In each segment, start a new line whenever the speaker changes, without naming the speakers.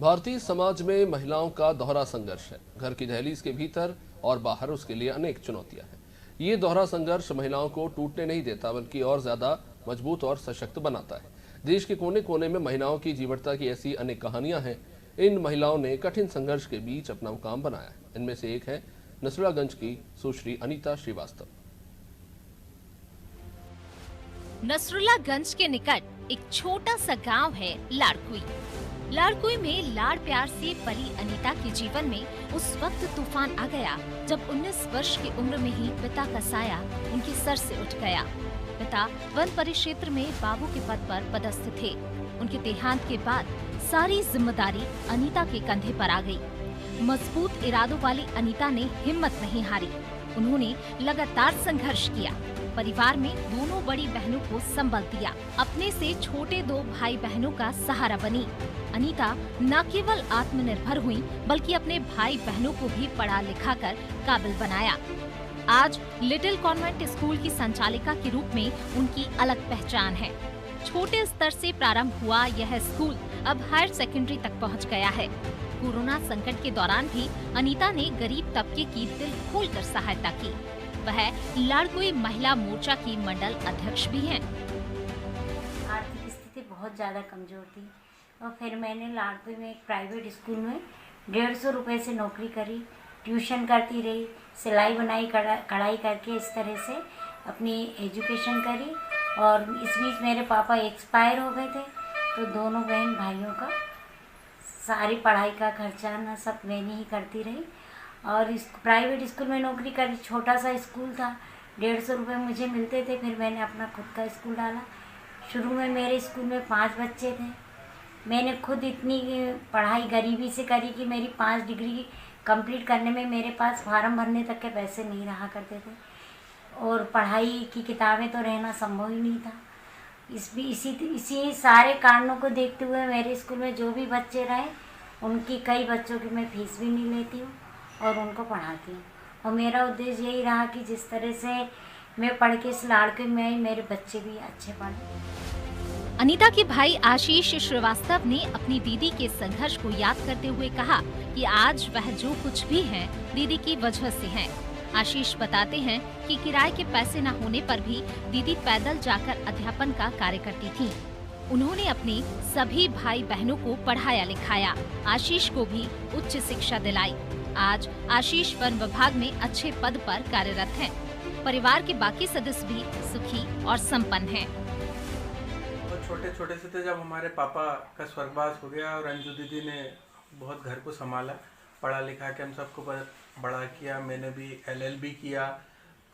भारतीय समाज में महिलाओं का दोहरा संघर्ष है। घर की दहलीज के भीतर और बाहर उसके लिए अनेक चुनौतियां हैं। ये दोहरा संघर्ष महिलाओं को टूटने नहीं देता, बल्कि और ज्यादा मजबूत और सशक्त बनाता है। देश के कोने कोने में महिलाओं की जीवटता की ऐसी अनेक कहानियां हैं। इन महिलाओं ने कठिन संघर्ष के बीच अपना मुकाम बनाया है। इनमें से एक है नसरुल्लागंज की सुश्री अनीता श्रीवास्तव।
नसरुल्लागंज के निकट एक छोटा सा गांव है लाड़कुई। लाड़कुई में लाड़ प्यार से पली अनीता के जीवन में उस वक्त तूफान आ गया जब 19 वर्ष की उम्र में ही पिता का साया उनके सर से उठ गया। पिता वन परिक्षेत्र में बाबू के पद पर पदस्थ थे। उनके देहांत के बाद सारी जिम्मेदारी अनीता के कंधे पर आ गई। मजबूत इरादों वाली अनीता ने हिम्मत नहीं हारी। उन्होंने लगातार संघर्ष किया। परिवार में दोनों बड़ी बहनों को संबल दिया। अपने से छोटे 2 भाई बहनों का सहारा बनी। अनीता न केवल आत्मनिर्भर हुई, बल्कि अपने भाई बहनों को भी पढ़ा लिखा कर काबिल बनाया। आज लिटिल कॉन्वेंट स्कूल की संचालिका के रूप में उनकी अलग पहचान है। छोटे स्तर से प्रारंभ हुआ यह स्कूल अब हायर सेकेंडरी तक पहुंच गया है। कोरोना संकट के दौरान भी अनीता ने गरीब तबके की दिल खोलकर सहायता की। वह लाड़कुई महिला मोर्चा की मंडल अध्यक्ष भी हैं।
आर्थिक स्थिति बहुत ज़्यादा कमजोर थी और फिर मैंने लाड़कुई में एक प्राइवेट स्कूल में 150 रुपये से नौकरी करी। ट्यूशन करती रही, सिलाई बुनाई कढ़ाई करके इस तरह से अपनी एजुकेशन करी। और इस बीच मेरे पापा एक्सपायर हो गए थे, तो दोनों बहन भाइयों का सारी पढ़ाई का खर्चा न सब मैंने ही करती रही। और इस प्राइवेट स्कूल में नौकरी करी। छोटा सा स्कूल था, 150 रुपये मुझे मिलते थे। फिर मैंने अपना खुद का स्कूल डाला। शुरू में मेरे स्कूल में 5 बच्चे थे। मैंने खुद इतनी पढ़ाई गरीबी से करी कि मेरी 5 डिग्री कंप्लीट करने में मेरे पास फार्म भरने तक के पैसे नहीं रहा करते थे, और पढ़ाई की किताबें तो रहना संभव ही नहीं था। इसी सारे कारणों को देखते हुए मेरे स्कूल में जो भी बच्चे रहे, उनकी कई बच्चों की मैं फीस भी नहीं लेती हूँ और उनको पढ़ाती हूँ। और मेरा उद्देश्य यही रहा कि जिस तरह से मैं पढ़ के इस लाड़कुई में आई, मेरे बच्चे भी अच्छे पढ़ें।
अनीता के भाई आशीष श्रीवास्तव ने अपनी दीदी के संघर्ष को याद करते हुए कहा कि आज वह जो कुछ भी है दीदी की वजह से है। आशीष बताते हैं कि किराए के पैसे न होने पर भी दीदी पैदल जाकर अध्यापन का कार्य करती थी। उन्होंने अपने सभी भाई बहनों को पढ़ाया लिखाया। आशीष को भी उच्च शिक्षा दिलाई। आज आशीष वन विभाग में अच्छे पद पर कार्यरत हैं। परिवार के बाकी सदस्य भी सुखी और संपन्न हैं।
छोटे छोटे से थे जब हमारे पापा का स्वर्गवास हो गया और अंजू दीदी ने बहुत घर को संभाला, पढ़ा लिखा के हम सबको बड़ा किया। मैंने भी LLB किया।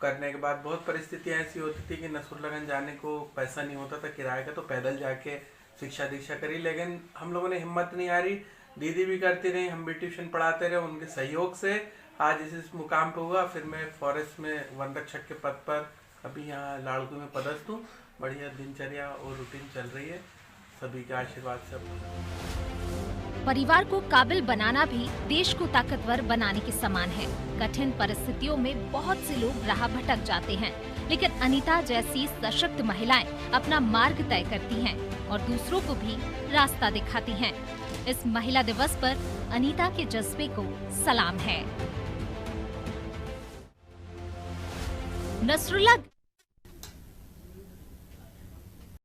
करने के बाद बहुत परिस्थितियाँ ऐसी होती थी कि नसरुल्लागंज जाने को पैसा नहीं होता था किराए का, तो पैदल जाके शिक्षा दीक्षा करी। लेकिन हम लोगों ने हिम्मत नहीं हारी, दीदी भी करती रही, हम भी ट्यूशन पढ़ाते रहे। उनके सहयोग से आज इस मुकाम पे हुआ। फिर मैं फॉरेस्ट में वन रक्षक के पद पर अभी यहाँ लाड़कुई में पदस्थ हूँ। बढ़िया दिनचर्या और रूटीन चल रही है, सभी के आशीर्वाद से।
परिवार को काबिल बनाना भी देश को ताकतवर बनाने के समान है। कठिन परिस्थितियों में बहुत से लोग राह भटक जाते हैं, लेकिन अनीता जैसी सशक्त महिलाएं अपना मार्ग तय करती हैं और दूसरों को भी रास्ता दिखाती हैं। इस महिला दिवस पर अनीता के जज्बे को सलाम है। नसरुल्ला